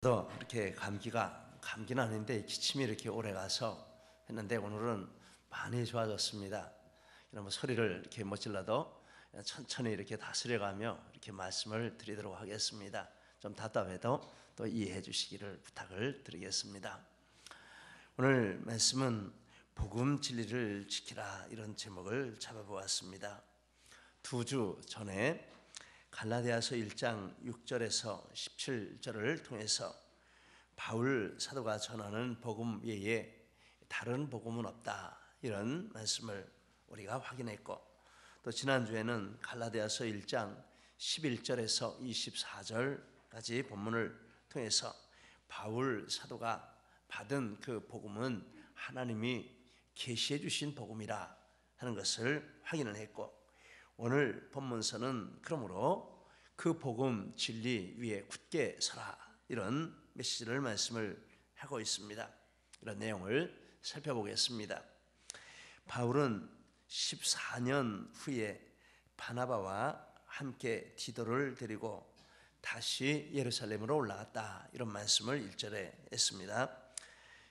또 이렇게 감기는 아닌데 기침이 이렇게 오래 가서 했는데 오늘은 많이 좋아졌습니다. 그럼 소리를 이렇게 못 질러도 천천히 이렇게 다스려가며 이렇게 말씀을 드리도록 하겠습니다. 좀 답답해도 또 이해해 주시기를 부탁을 드리겠습니다. 오늘 말씀은 복음 진리를 지키라, 이런 제목을 잡아보았습니다. 2주 전에 갈라디아서 1장 6절에서 17절을 통해서 바울 사도가 전하는 복음 외에 다른 복음은 없다, 이런 말씀을 우리가 확인했고, 또 지난주에는 갈라디아서 1장 11절에서 24절까지 본문을 통해서 바울 사도가 받은 그 복음은 하나님이 계시해 주신 복음이라 하는 것을 확인을 했고, 오늘 본문서는 그러므로 그 복음 진리 위에 굳게 서라, 이런 메시지를 말씀을 하고 있습니다. 이런 내용을 살펴보겠습니다. 바울은 14년 후에 바나바와 함께 디도를 데리고 다시 예루살렘으로 올라갔다, 이런 말씀을 1절에 했습니다.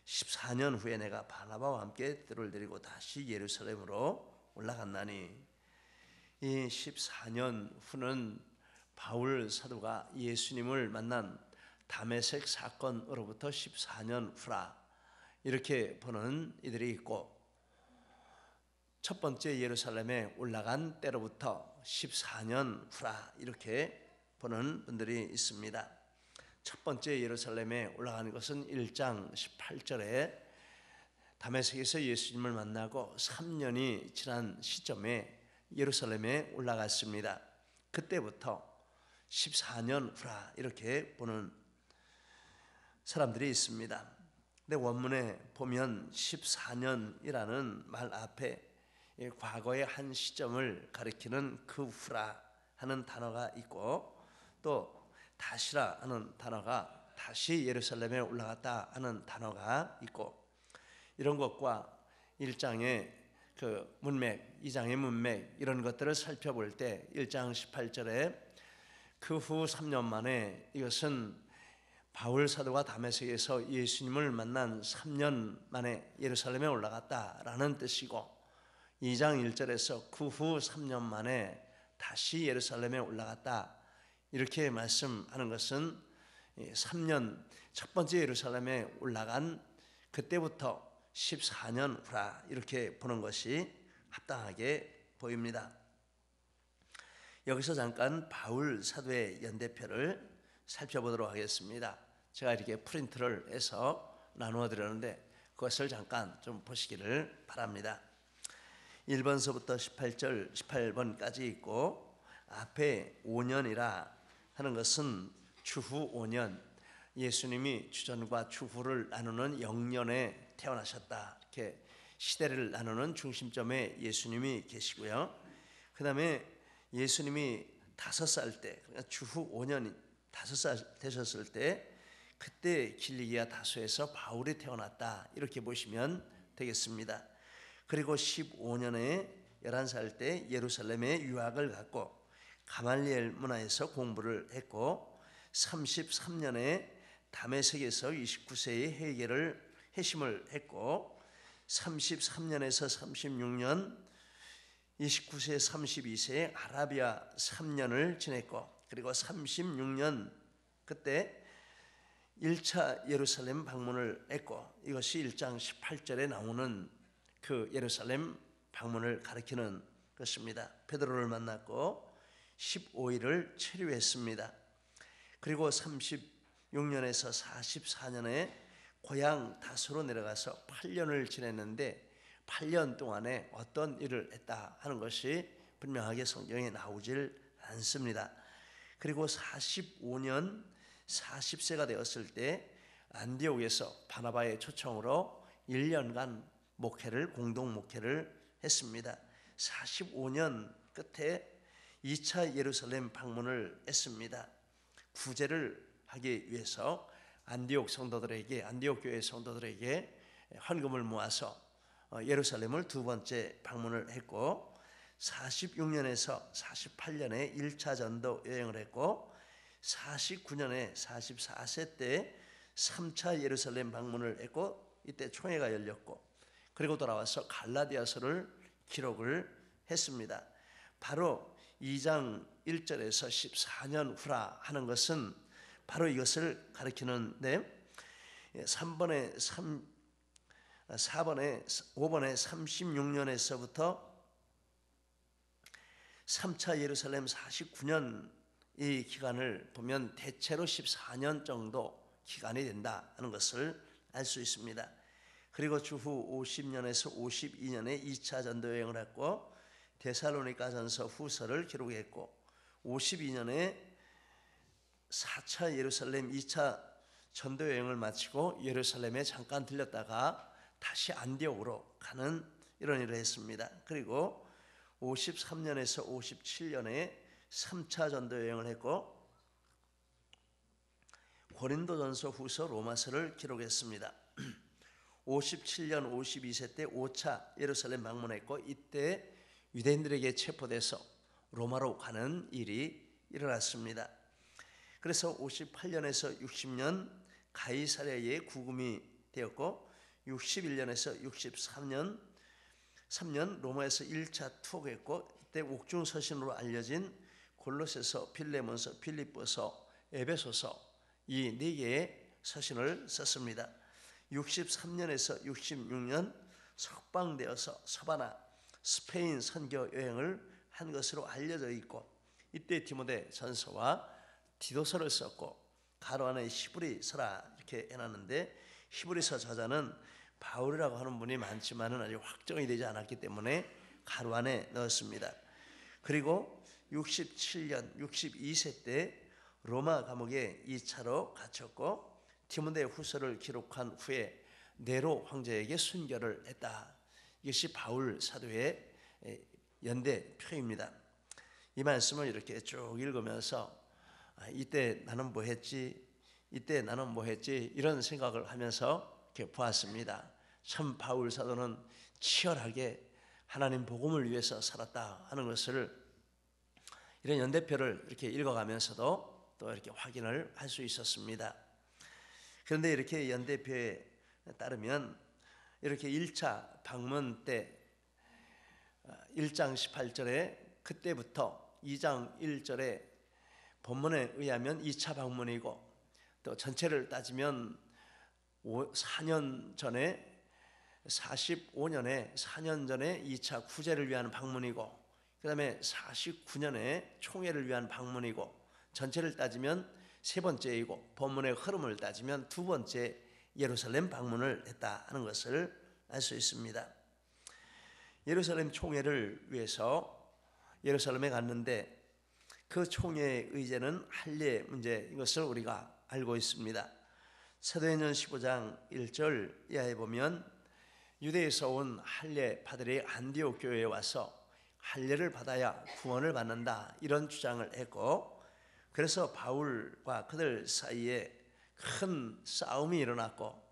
14년 후에 내가 바나바와 함께 디도를 데리고 다시 예루살렘으로 올라갔나니, 이 14년 후는 바울 사도가 예수님을 만난 다메섹 사건으로부터 14년 후라, 이렇게 보는 이들이 있고, 첫 번째 예루살렘에 올라간 때로부터 14년 후라, 이렇게 보는 분들이 있습니다. 첫 번째 예루살렘에 올라가는 것은 1장 18절에 다메섹에서 예수님을 만나고 3년이 지난 시점에 예루살렘에 올라갔습니다. 그때부터 14년 후라, 이렇게 보는 사람들이 있습니다. 근데 원문에 보면 14년이라는 말 앞에 과거의 한 시점을 가리키는 그 후라 하는 단어가 있고, 또 다시라 하는 단어가, 다시 예루살렘에 올라갔다 하는 단어가 있고, 이런 것과 1장의 그 문맥, 2장의 문맥, 이런 것들을 살펴볼 때 1장 18절에 그 후 3년 만에, 이것은 바울 사도가 다메섹에서 예수님을 만난 3년 만에 예루살렘에 올라갔다라는 뜻이고, 2장 1절에서 그 후 3년 만에 다시 예루살렘에 올라갔다, 이렇게 말씀하는 것은 3년, 첫 번째 예루살렘에 올라간 그때부터 14년 후라, 이렇게 보는 것이 합당하게 보입니다. 여기서 잠깐 바울 사도의 연대표를 살펴보도록 하겠습니다. 제가 이렇게 프린트를 해서 나누어 드렸는데 그것을 잠깐 좀 보시기를 바랍니다. 1번서부터 18번까지 있고, 앞에 5년이라 하는 것은 주후 5년, 예수님이 주전과 주후를 나누는 영년에 태어나셨다, 이렇게 시대를 나누는 중심점에 예수님이 계시고요. 그 다음에 예수님이 5살 때, 그러니까 주후 5년 5살 되셨을 때, 그때 길리기아 다소에서 바울이 태어났다, 이렇게 보시면 되겠습니다. 그리고 15년에 11살 때 예루살렘에 유학을 갔고 가말리엘 문화에서 공부를 했고, 33년에 다메섹에서 29세의 회심을 했고, 33년에서 36년, 29세 32세에 아라비아 3년을 지냈고, 그리고 36년 그때 1차 예루살렘 방문을 했고, 이것이 1장 18절에 나오는 그 예루살렘 방문을 가리키는 것입니다. 베드로를 만났고 15일을 체류했습니다. 그리고 36년에서 44년에 고향 다소로 내려가서 8년을 지냈는데, 8년 동안에 어떤 일을 했다 하는 것이 분명하게 성경에 나오질 않습니다. 그리고 45년 40세가 되었을 때 안디옥에서 바나바의 초청으로 1년간 공동 목회를 했습니다. 45년 끝에 2차 예루살렘 방문을 했습니다. 구제를 하기 위해서 안디옥 교회 성도들에게 헌금을 모아서 예루살렘을 두 번째 방문을 했고, 46년에서 48년에 1차 전도 여행을 했고, 49년에 44세 때 3차 예루살렘 방문을 했고, 이때 총회가 열렸고, 그리고 돌아와서 갈라디아서를 기록을 했습니다. 바로 2장 1절에서 14년 후라 하는 것은 바로 이것을 가리키는데, 4번에 5번에 36년에서부터 3차 예루살렘 49년 이 기간을 보면 대체로 14년 정도 기간이 된다 하는 것을 알 수 있습니다. 그리고 주후 50년에서 52년에 2차 전도 여행을 했고, 데살로니가전서 후서를 기록했고, 52년에 4차 예루살렘 2차 전도 여행을 마치고 예루살렘에 잠깐 들렸다가 다시 안디옥으로 가는 이런 일을 했습니다. 그리고 53년에서 57년에 3차 전도 여행을 했고, 고린도전서 후서 로마서를 기록했습니다. 57년 52세 때 5차 예루살렘 방문했고, 이때 유대인들에게 체포돼서 로마로 가는 일이 일어났습니다. 그래서 58년에서 60년 가이사랴에 구금이 되었고, 61년에서 63년 로마에서 1차 투옥했고, 이때 옥중서신으로 알려진 골로새서, 빌레몬서, 빌립보서, 에베소서 이 4개의 서신을 썼습니다. 63년에서 66년 석방되어서 서바나 스페인 선교 여행을 한 것으로 알려져 있고, 이때 디모데 전서와 디도서를 썼고, 가로 안에 히브리서라 이렇게 해놨는데, 히브리서 저자는 바울이라고 하는 분이 많지만은 아직 확정이 되지 않았기 때문에 가로 안에 넣었습니다. 그리고 67년 62세 때 로마 감옥에 2차로 갇혔고, 디모데 후서를 기록한 후에 네로 황제에게 순교를 했다. 이것이 바울 사도의 연대표입니다. 이 말씀을 이렇게 쭉 읽으면서 이때 나는 뭐 했지, 이때 나는 뭐 했지, 이런 생각을 하면서 이렇게 보았습니다. 참 바울 사도는 치열하게 하나님 복음을 위해서 살았다 하는 것을, 이런 연대표를 이렇게 읽어가면서도 또 이렇게 확인을 할 수 있었습니다. 그런데 이렇게 연대표에 따르면 이렇게 1차 방문 때 1장 18절에 그때부터 2장 1절에 본문에 의하면 2차 방문이고, 또 전체를 따지면 4년 전에 45년에 4년 전에 2차 구제를 위한 방문이고, 그 다음에 49년에 총회를 위한 방문이고, 전체를 따지면 세 번째이고, 본문의 흐름을 따지면 두 번째 예루살렘 방문을 했다 하는 것을 알 수 있습니다. 예루살렘 총회를 위해서 예루살렘에 갔는데, 그 총회의 의제는 할례 문제인 것을 우리가 알고 있습니다. 사도행전 15장 1절 이하에 보면, 유대에서 온 할례파들이 안디옥 교회에 와서 할례를 받아야 구원을 받는다 이런 주장을 했고, 그래서 바울과 그들 사이에 큰 싸움이 일어났고,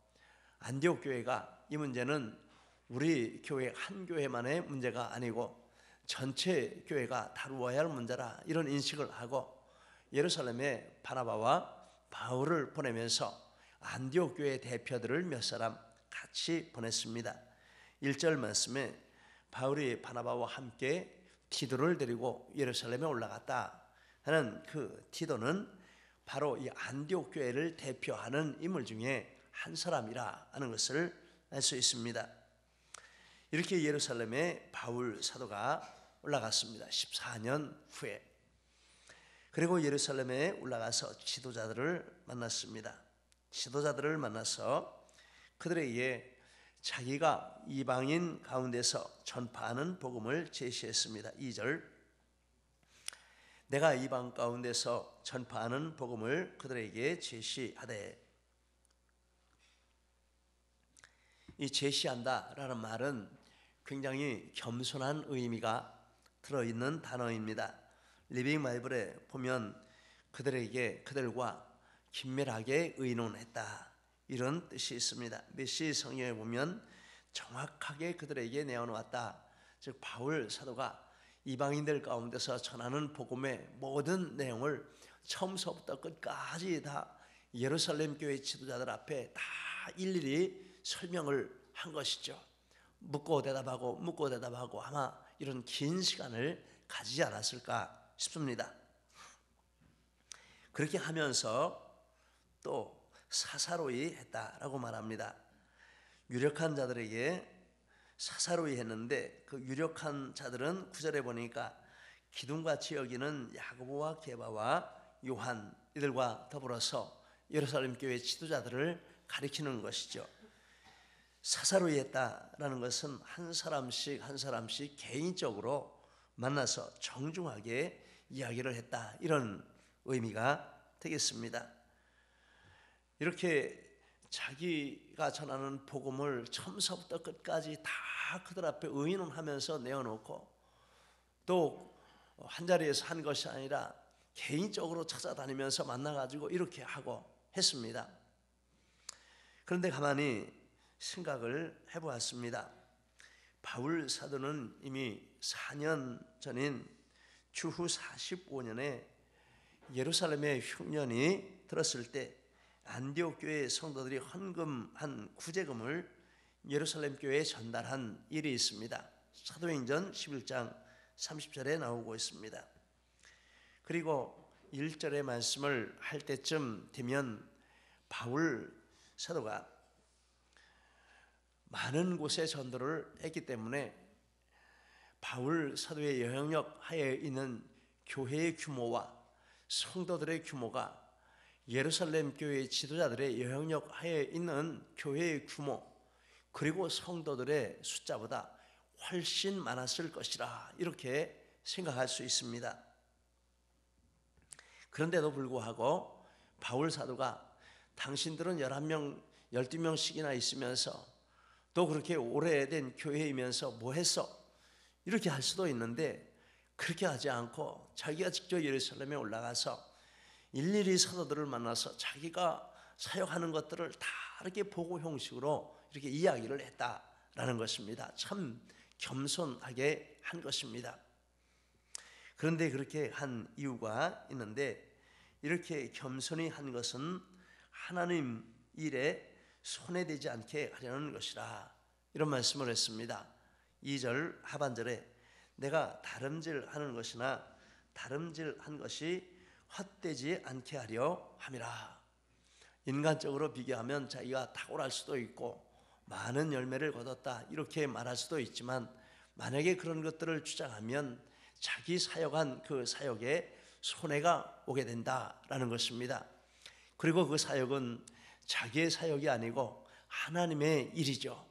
안디옥 교회가 이 문제는 우리 교회 한 교회만의 문제가 아니고 전체 교회가 다루어야 할 문제라 이런 인식을 하고, 예루살렘에 바나바와 바울을 보내면서 안디옥 교회 대표들을 몇 사람 같이 보냈습니다. 1절 말씀에 바울이 바나바와 함께 디도를 데리고 예루살렘에 올라갔다 하는 그 디도는 바로 이 안디옥 교회를 대표하는 인물 중에 한 사람이라 하는 것을 알 수 있습니다. 이렇게 예루살렘에 바울 사도가 올라갔습니다. 14년 후에. 그리고 예루살렘에 올라가서 지도자들을 만났습니다. 지도자들을 만나서 그들에게 자기가 이방인 가운데서 전파하는 복음을 제시했습니다. 2절, 내가 이방 가운데서 전파하는 복음을 그들에게 제시하되, 이 제시한다라는 말은 굉장히 겸손한 의미가 들어있는 단어입니다. 리빙 바이블에 보면 그들과 긴밀하게 의논했다 이런 뜻이 있습니다. 메시 성경에 보면 정확하게 그들에게 내어놓았다. 즉 바울 사도가 이방인들 가운데서 전하는 복음의 모든 내용을 처음서부터 끝까지 다 예루살렘 교회 지도자들 앞에 다 일일이 설명을 한 것이죠. 묻고 대답하고 아마 이런 긴 시간을 가지지 않았을까 싶습니다. 그렇게 하면서 또 사사로이 했다라고 말합니다. 유력한 자들에게 사사로이 했는데 그 유력한 자들은 9절에 보니까 기둥같이 여기는 야고보와 게바와 요한 이들과 더불어서 예루살렘 교회 지도자들을 가리키는 것이죠. 사사로이 했다라는 것은 한 사람씩 개인적으로 만나서 정중하게 이야기를 했다, 이런 의미가 되겠습니다. 이렇게 자기가 전하는 복음을 처음서부터 끝까지 다 그들 앞에 의논하면서 내어놓고 또 한자리에서 한 것이 아니라 개인적으로 찾아다니면서 만나가지고 이렇게 하고 했습니다. 그런데 가만히 생각을 해보았습니다. 바울 사도는 이미 4년 전인 주후 45년에 예루살렘의 흉년이 들었을 때 안디옥 교회 성도들이 헌금한 구제금을 예루살렘 교회에 전달한 일이 있습니다. 사도행전 11장 30절에 나오고 있습니다. 그리고 1절의 말씀을 할 때쯤 되면 바울 사도가 많은 곳에 전도를 했기 때문에 바울 사도의 영향력 하에 있는 교회의 규모와 성도들의 규모가 예루살렘 교회의 지도자들의 영향력 하에 있는 교회의 규모 그리고 성도들의 숫자보다 훨씬 많았을 것이라 이렇게 생각할 수 있습니다. 그런데도 불구하고 바울 사도가 당신들은 11명, 12명씩이나 있으면서 또 그렇게 오래된 교회이면서 뭐 했어? 이렇게 할 수도 있는데 그렇게 하지 않고 자기가 직접 예루살렘에 올라가서 일일이 사도들을 만나서 자기가 사역하는 것들을 다 이렇게 보고 형식으로 이렇게 이야기를 했다라는 것입니다. 참 겸손하게 한 것입니다. 그런데 그렇게 한 이유가 있는데 이렇게 겸손히 한 것은 하나님 일에 손해되지 않게 하려는 것이라 이런 말씀을 했습니다. 2절 하반절에 내가 다름질하는 것이나 다름질한 것이 헛되지 않게 하려 함이라. 인간적으로 비교하면 자기가 탁월할 수도 있고 많은 열매를 거뒀다 이렇게 말할 수도 있지만 만약에 그런 것들을 주장하면 자기 사역한 그 사역에 손해가 오게 된다라는 것입니다. 그리고 그 사역은 자기의 사역이 아니고 하나님의 일이죠.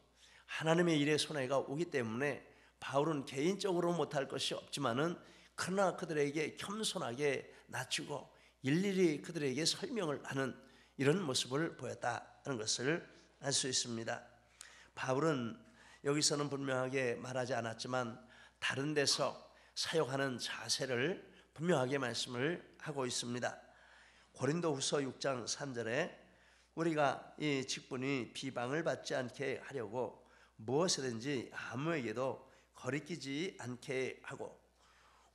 하나님의 일에 손해가 오기 때문에 바울은 개인적으로 못할 것이 없지만은 그러나 그들에게 겸손하게 낮추고 일일이 그들에게 설명을 하는 이런 모습을 보였다는 것을 알 수 있습니다. 바울은 여기서는 분명하게 말하지 않았지만 다른 데서 사역하는 자세를 분명하게 말씀을 하고 있습니다. 고린도후서 6장 3절에 우리가 이 직분이 비방을 받지 않게 하려고 무엇이든지 아무에게도 거리끼지 않게 하고,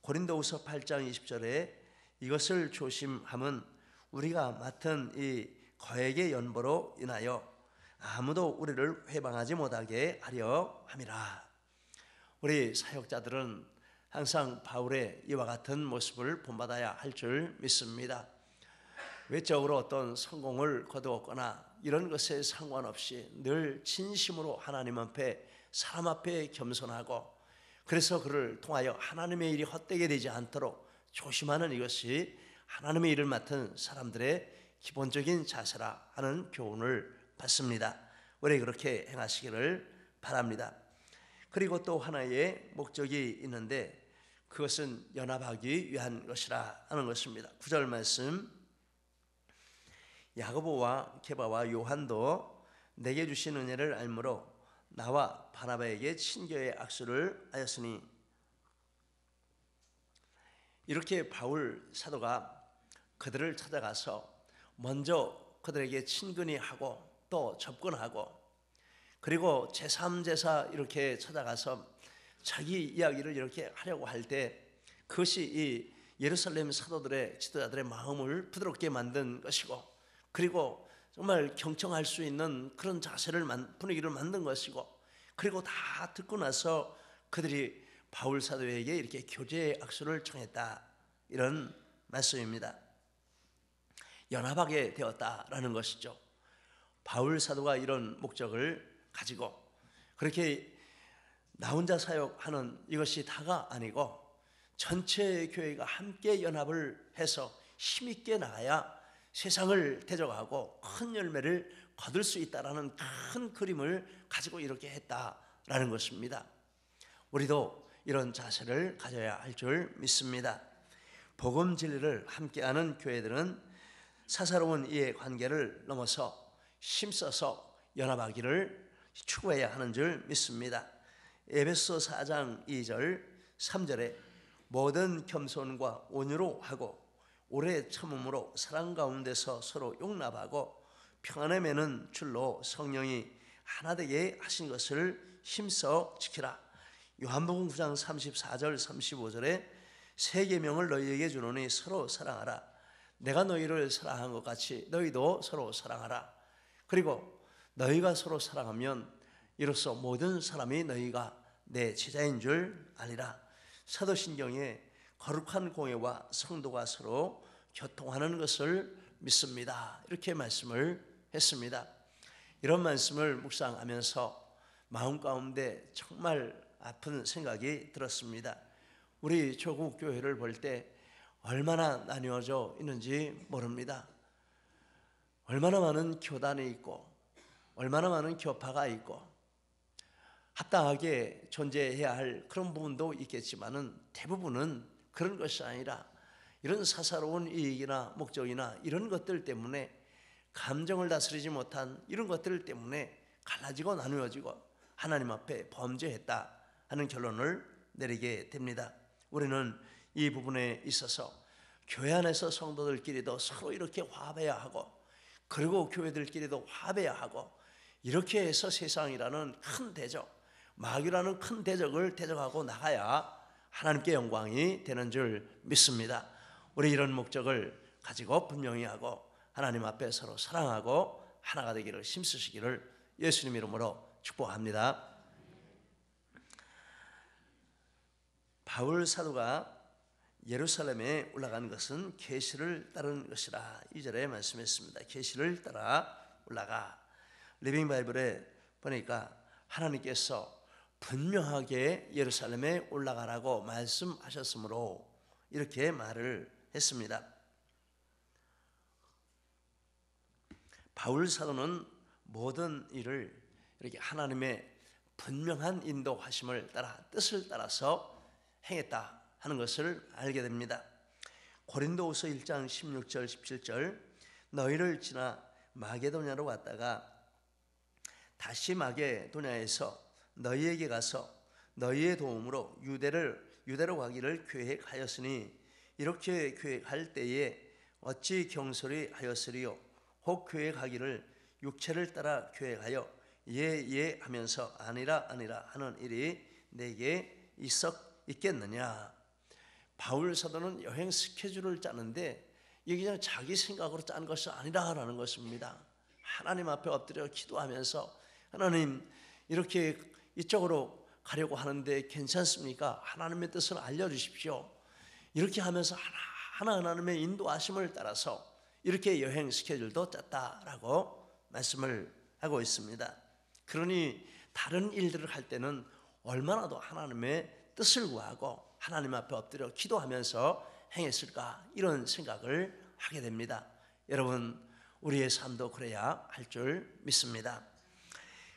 고린도후서 8장 20절에 이것을 조심함은 우리가 맡은 이 거액의 연보로 인하여 아무도 우리를 회방하지 못하게 하려 함이라. 우리 사역자들은 항상 바울의 이와 같은 모습을 본받아야 할 줄 믿습니다. 외적으로 어떤 성공을 거두었거나 이런 것에 상관없이 늘 진심으로 하나님 앞에 사람 앞에 겸손하고 그래서 그를 통하여 하나님의 일이 헛되게 되지 않도록 조심하는 이것이 하나님의 일을 맡은 사람들의 기본적인 자세라 하는 교훈을 받습니다. 우리 그렇게 행하시기를 바랍니다. 그리고 또 하나의 목적이 있는데 그것은 연합하기 위한 것이라 하는 것입니다. 9절 말씀, 야고보와 게바와 요한도 내게 주신 은혜를 알므로 나와 바나바에게 친교의 악수를 하였으니. 이렇게 바울 사도가 그들을 찾아가서 먼저 그들에게 친근히 하고 또 접근하고 그리고 제3제사 이렇게 찾아가서 자기 이야기를 이렇게 하려고 할 때 그것이 이 예루살렘 사도들의 지도자들의 마음을 부드럽게 만든 것이고, 그리고 정말 경청할 수 있는 그런 자세를 분위기를 만든 것이고, 그리고 다 듣고 나서 그들이 바울 사도에게 이렇게 교제의 악수를 청했다, 이런 말씀입니다. 연합하게 되었다라는 것이죠. 바울 사도가 이런 목적을 가지고 그렇게 나 혼자 사역하는 이것이 다가 아니고 전체 교회가 함께 연합을 해서 힘있게 나가야 세상을 대적하고 큰 열매를 거둘 수 있다라는 큰 그림을 가지고 이렇게 했다라는 것입니다. 우리도 이런 자세를 가져야 할 줄 믿습니다. 복음 진리를 함께하는 교회들은 사사로운 이해 관계를 넘어서 힘써서 연합하기를 추구해야 하는 줄 믿습니다. 에베소 4장 2절 3절에 모든 겸손과 온유로 하고 오래 참음으로 사랑 가운데서 서로 용납하고 평안에 매는 줄로 성령이 하나 되게 하신 것을 힘써 지키라. 요한복음 9장 34절 35절에 새 계명을 너희에게 주노니 서로 사랑하라. 내가 너희를 사랑한 것 같이 너희도 서로 사랑하라. 그리고 너희가 서로 사랑하면 이로써 모든 사람이 너희가 내 제자인 줄 아리라. 사도신경에 거룩한 공예와 성도가 서로 교통하는 것을 믿습니다, 이렇게 말씀을 했습니다. 이런 말씀을 묵상하면서 마음 가운데 정말 아픈 생각이 들었습니다. 우리 조국 교회를 볼 때 얼마나 나뉘어져 있는지 모릅니다. 얼마나 많은 교단이 있고 얼마나 많은 교파가 있고 합당하게 존재해야 할 그런 부분도 있겠지만은 대부분은 그런 것이 아니라 이런 사사로운 이익이나 목적이나 이런 것들 때문에 감정을 다스리지 못한 이런 것들 때문에 갈라지고 나누어지고 하나님 앞에 범죄했다 하는 결론을 내리게 됩니다. 우리는 이 부분에 있어서 교회 안에서 성도들끼리도 서로 이렇게 화합해야 하고, 그리고 교회들끼리도 화합해야 하고, 이렇게 해서 세상이라는 큰 대적, 마귀라는 큰 대적을 대적하고 나가야 하나님께 영광이 되는 줄 믿습니다. 우리 이런 목적을 가지고 분명히 하고 하나님 앞에 서로 사랑하고 하나가 되기를 힘쓰시기를 예수님 이름으로 축복합니다. 바울 사도가 예루살렘에 올라간 것은 계시를 따른 것이라 2절에 말씀했습니다. 계시를 따라 올라가. 리빙 바이블에 보니까 하나님께서 분명하게 예루살렘에 올라가라고 말씀하셨으므로 이렇게 말을 했습니다. 바울 사도는 모든 일을 이렇게 하나님의 분명한 인도하심을 따라 뜻을 따라서 행했다 하는 것을 알게 됩니다. 고린도후서 1장 16절 17절 너희를 지나 마게도냐로 갔다가 다시 마게도냐에서 너희에게 가서 너희의 도움으로 유대로 가기를 계획하였으니 이렇게 계획할 때에 어찌 경솔히 하였으리요. 혹 계획하기를 육체를 따라 계획하여 예 하면서 아니라 하는 일이 내게 있겠느냐. 바울 사도는 여행 스케줄을 짜는데 이게 그냥 자기 생각으로 짠 것이 아니라라는 것입니다. 하나님 앞에 엎드려 기도하면서 하나님 이렇게 이쪽으로 가려고 하는데 괜찮습니까? 하나님의 뜻을 알려주십시오. 이렇게 하면서 하나님의 인도하심을 따라서 이렇게 여행 스케줄도 짰다라고 말씀을 하고 있습니다. 그러니 다른 일들을 할 때는 얼마나 더 하나님의 뜻을 구하고 하나님 앞에 엎드려 기도하면서 행했을까, 이런 생각을 하게 됩니다. 여러분, 우리의 삶도 그래야 할 줄 믿습니다.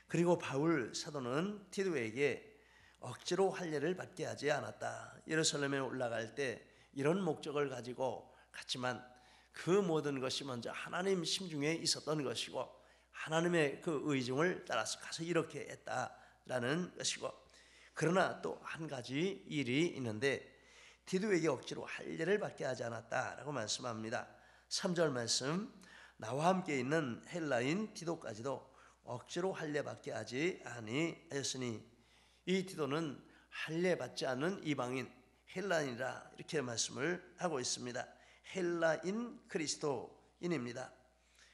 그리고 바울 사도는 디도에게 억지로 할례를 받게 하지 않았다. 예루살렘에 올라갈 때 이런 목적을 가지고 갔지만 그 모든 것이 먼저 하나님 심중에 있었던 것이고 하나님의 그 의중을 따라서 가서 이렇게 했다라는 것이고, 그러나 또 한 가지 일이 있는데 디도에게 억지로 할례를 받게 하지 않았다라고 말씀합니다. 3절 말씀, 나와 함께 있는 헬라인 디도까지도 억지로 할례 받게 하지 아니하였으니, 이 디도는 할례 받지 않는 이방인 헬라인이라 이렇게 말씀을 하고 있습니다. 헬라인 그리스도인입니다.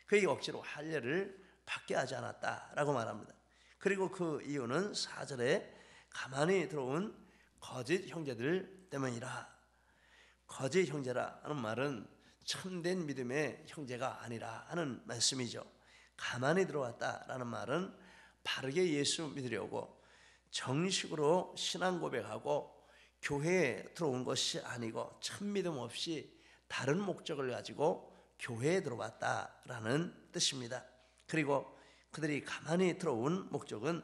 그에게 억지로 할례를 받게 하지 않았다라고 말합니다. 그리고 그 이유는 4절에 가만히 들어온 거짓 형제들 때문이라. 거짓 형제라 하는 말은 참된 믿음의 형제가 아니라 하는 말씀이죠. 가만히 들어왔다라는 말은 바르게 예수 믿으려고 정식으로 신앙 고백하고 교회에 들어온 것이 아니고 참 믿음 없이 다른 목적을 가지고 교회에 들어왔다라는 뜻입니다. 그리고 그들이 가만히 들어온 목적은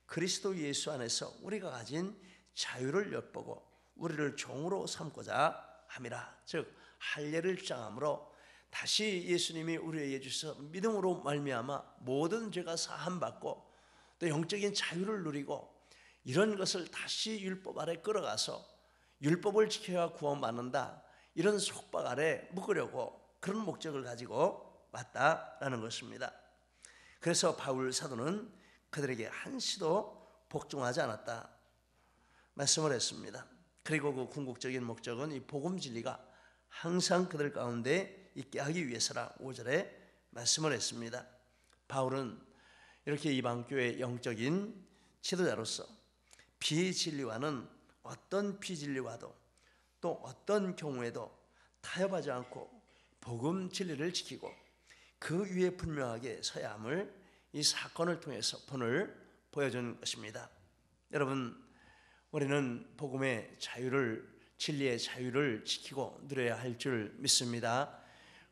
그리스도 예수 안에서 우리가 가진 자유를 엿보고 우리를 종으로 삼고자 함이라. 즉 할례를 주장함으로 다시 예수님이 우리에게 주셔서 믿음으로 말미암아 모든 죄가 사함받고 또 영적인 자유를 누리고 이런 것을 다시 율법 아래 끌어가서 율법을 지켜야 구원받는다, 이런 속박 아래 묶으려고 그런 목적을 가지고 왔다라는 것입니다. 그래서 바울 사도는 그들에게 한시도 복종하지 않았다 말씀을 했습니다. 그리고 그 궁극적인 목적은 이 복음 진리가 항상 그들 가운데 있게 하기 위해서라 5절에 말씀을 했습니다. 바울은 이렇게 이방교회 영적인 지도자로서 비진리와는 어떤 비진리와도 또 어떤 경우에도 타협하지 않고 복음 진리를 지키고 그 위에 분명하게 서야 함을 이 사건을 통해서 본을 보여준 것입니다. 여러분, 우리는 복음의 자유를, 진리의 자유를 지키고 누려야 할 줄 믿습니다.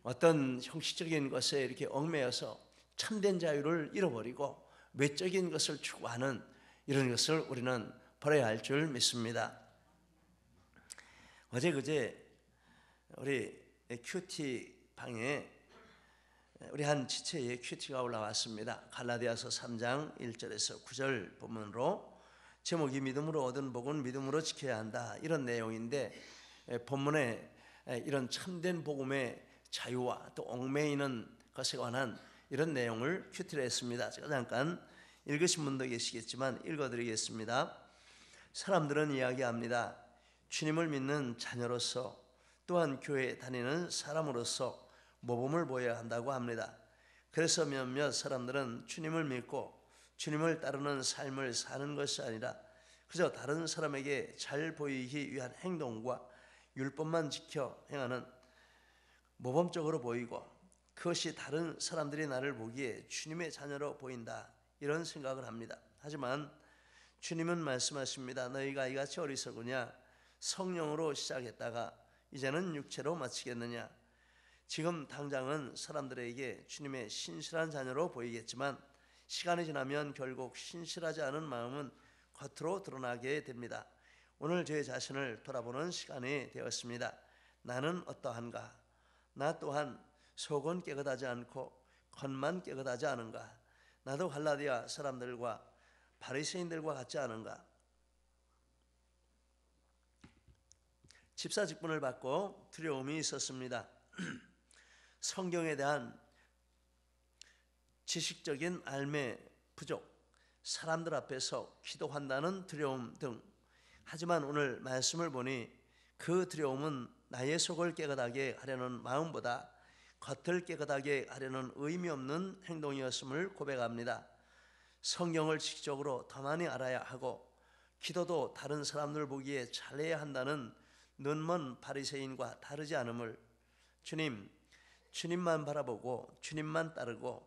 어떤 형식적인 것에 이렇게 얽매여서 참된 자유를 잃어버리고 외적인 것을 추구하는 이런 것을 우리는 버려야 할 줄 믿습니다. 어제 그제 우리 큐티 방에 우리 한 지체의 큐티가 올라왔습니다. 갈라디아서 3장 1절에서 9절 본문으로 제목이 믿음으로 얻은 복은 믿음으로 지켜야 한다, 이런 내용인데 본문에 이런 참된 복음의 자유와 또 얽매이는 것에 관한 이런 내용을 큐티를 했습니다. 제가 잠깐 읽으신 분도 계시겠지만 읽어드리겠습니다. 사람들은 이야기합니다. 주님을 믿는 자녀로서 또한 교회에 다니는 사람으로서 모범을 보여야 한다고 합니다. 그래서 몇몇 사람들은 주님을 믿고 주님을 따르는 삶을 사는 것이 아니라 그저 다른 사람에게 잘 보이기 위한 행동과 율법만 지켜 행하는 모범적으로 보이고 그것이 다른 사람들이 나를 보기에 주님의 자녀로 보인다, 이런 생각을 합니다. 하지만 주님은 말씀하십니다. 너희가 이같이 어리석으냐? 성령으로 시작했다가 이제는 육체로 마치겠느냐? 지금 당장은 사람들에게 주님의 신실한 자녀로 보이겠지만 시간이 지나면 결국 신실하지 않은 마음은 겉으로 드러나게 됩니다. 오늘 제 자신을 돌아보는 시간이 되었습니다. 나는 어떠한가? 나 또한 속은 깨끗하지 않고 겉만 깨끗하지 않은가? 나도 갈라디아 사람들과 바리새인들과 같지 않은가? 집사 직분을 받고 두려움이 있었습니다. 성경에 대한 지식적인 알매 부족, 사람들 앞에서 기도한다는 두려움 등. 하지만 오늘 말씀을 보니 그 두려움은 나의 속을 깨끗하게 하려는 마음보다 겉을 깨끗하게 하려는 의미 없는 행동이었음을 고백합니다. 성경을 지식적으로 더 많이 알아야 하고 기도도 다른 사람들 보기에 잘해야 한다는 눈먼 바리새인과 다르지 않음을, 주님만 바라보고 주님만 따르고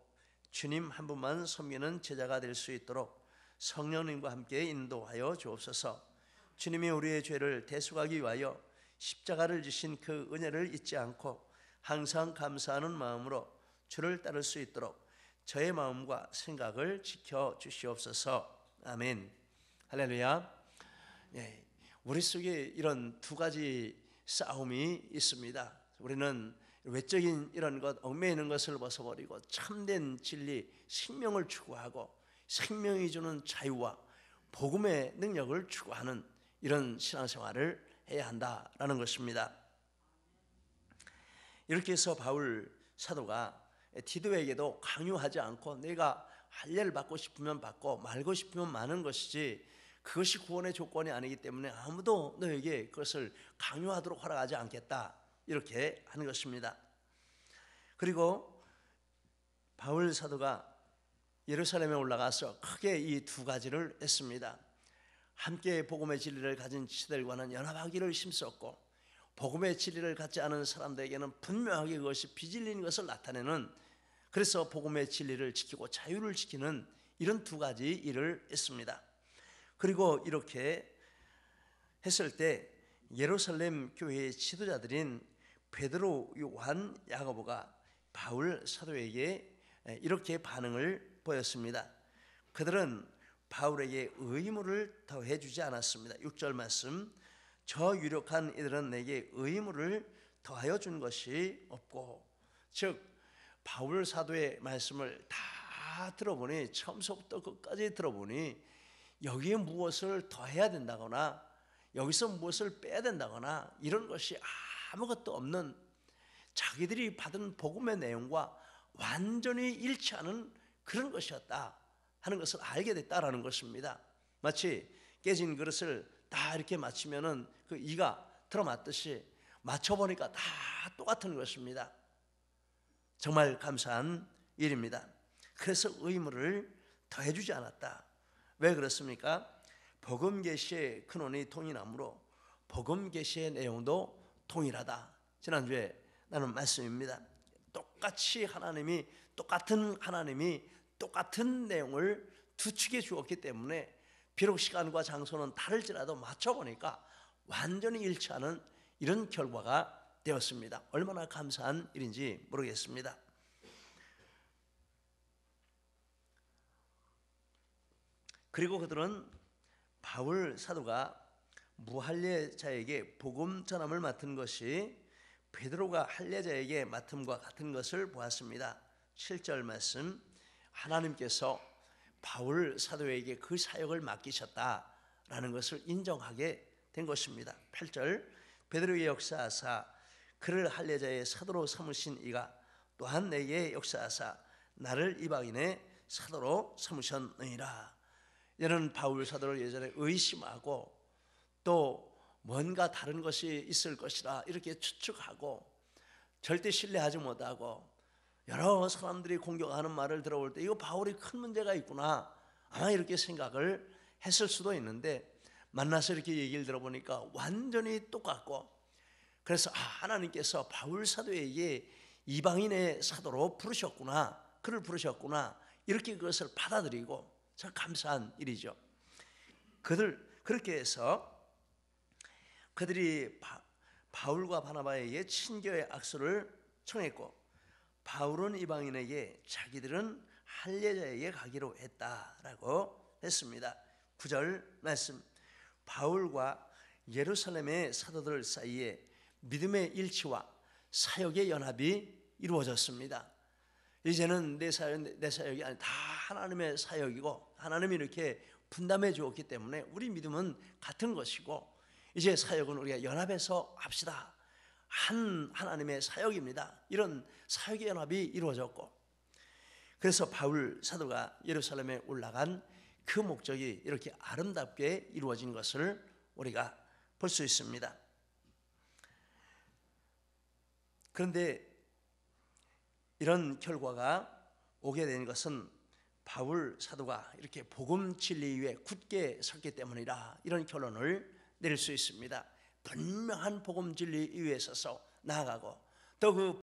주님 한 분만 섬기는 제자가 될 수 있도록 성령님과 함께 인도하여 주옵소서. 주님이 우리의 죄를 대속하기 위하여 십자가를 지신 그 은혜를 잊지 않고 항상 감사하는 마음으로 주를 따를 수 있도록 저의 마음과 생각을 지켜 주시옵소서. 아멘. 할렐루야. 예, 우리 속에 이런 두 가지 싸움이 있습니다. 우리는 외적인 이런 것, 얽매이는 것을 벗어버리고 참된 진리, 생명을 추구하고 생명이 주는 자유와 복음의 능력을 추구하는 이런 신앙생활을 해야 한다라는 것입니다. 이렇게 해서 바울 사도가 디도에게도 강요하지 않고 내가 할례를 받고 싶으면 받고 말고 싶으면 마는 것이지 그것이 구원의 조건이 아니기 때문에 아무도 너에게 그것을 강요하도록 허락하지 않겠다, 이렇게 하는 것입니다. 그리고 바울 사도가 예루살렘에 올라가서 크게 이 두 가지를 했습니다. 함께 복음의 진리를 가진 지체들과는 연합하기를 힘썼고, 복음의 진리를 갖지 않은 사람들에게는 분명하게 그것이 비진리인 것을 나타내는, 그래서 복음의 진리를 지키고 자유를 지키는 이런 두 가지 일을 했습니다. 그리고 이렇게 했을 때 예루살렘 교회의 지도자들인 베드로, 요한, 야고보가 바울 사도에게 이렇게 반응을 보였습니다. 그들은 바울에게 의무를 더해 주지 않았습니다. 6절 말씀, 저 유력한 이들은 내게 의무를 더하여 준 것이 없고, 즉 바울 사도의 말씀을 다 들어보니, 처음부터 끝까지 들어보니 여기에 무엇을 더해야 된다거나 여기서 무엇을 빼야 된다거나 이런 것이 아무것도 없는, 자기들이 받은 복음의 내용과 완전히 일치하는 그런 것이었다 하는 것을 알게 됐다라는 것입니다. 마치 깨진 그릇을 다 이렇게 맞추면은 그 이가 들어맞듯이 맞춰보니까 다 똑같은 것입니다. 정말 감사한 일입니다. 그래서 의무를 더해주지 않았다. 왜 그렇습니까? 복음 계시의 근원이 동일하므로 복음 계시의 내용도 동일하다. 지난주에 나눈 말씀입니다. 똑같이 하나님이, 똑같은 하나님이 똑같은 내용을 두 축에 주었기 때문에 비록 시간과 장소는 다를지라도 맞춰보니까 완전히 일치하는 이런 결과가 되었습니다. 얼마나 감사한 일인지 모르겠습니다. 그리고 그들은 바울 사도가 무할례자에게 복음 전함을 맡은 것이 베드로가 할례자에게 맡음과 같은 것을 보았습니다. 7절 말씀, 하나님께서 바울 사도에게 그 사역을 맡기셨다라는 것을 인정하게 된 것입니다. 8절, 베드로의 역사하사 그를 할례자의 사도로 삼으신 이가 또한 내게 역사하사 나를 이방인의 사도로 삼으셨느니라. 이는 바울 사도를 예전에 의심하고 또 뭔가 다른 것이 있을 것이라 이렇게 추측하고 절대 신뢰하지 못하고 여러 사람들이 공격하는 말을 들어볼 때 이거 바울이 큰 문제가 있구나, 아마 이렇게 생각을 했을 수도 있는데, 만나서 이렇게 얘기를 들어보니까 완전히 똑같고, 그래서 하나님께서 바울 사도에게 이방인의 사도로 부르셨구나, 그를 부르셨구나, 이렇게 그것을 받아들이고 참 감사한 일이죠. 그렇게 해서 그들이 바울과 바나바에게 친교의 악수를 청했고, 바울은 이방인에게, 자기들은 할례자에게 가기로 했다라고 했습니다. 9절 말씀, 바울과 예루살렘의 사도들 사이에 믿음의 일치와 사역의 연합이 이루어졌습니다. 이제는 내 사역이 아니 다 하나님의 사역이고, 하나님이 이렇게 분담해 주었기 때문에 우리 믿음은 같은 것이고, 이제 사역은 우리가 연합해서 합시다. 하나님의 사역입니다. 이런 사역의 연합이 이루어졌고, 그래서 바울 사도가 예루살렘에 올라간 그 목적이 이렇게 아름답게 이루어진 것을 우리가 볼 수 있습니다. 그런데 이런 결과가 오게 된 것은 바울 사도가 이렇게 복음 진리 위에 굳게 섰기 때문이라, 이런 결론을 내릴 수 있습니다. 분명한 복음 진리 위에 서서 나아가고, 또 그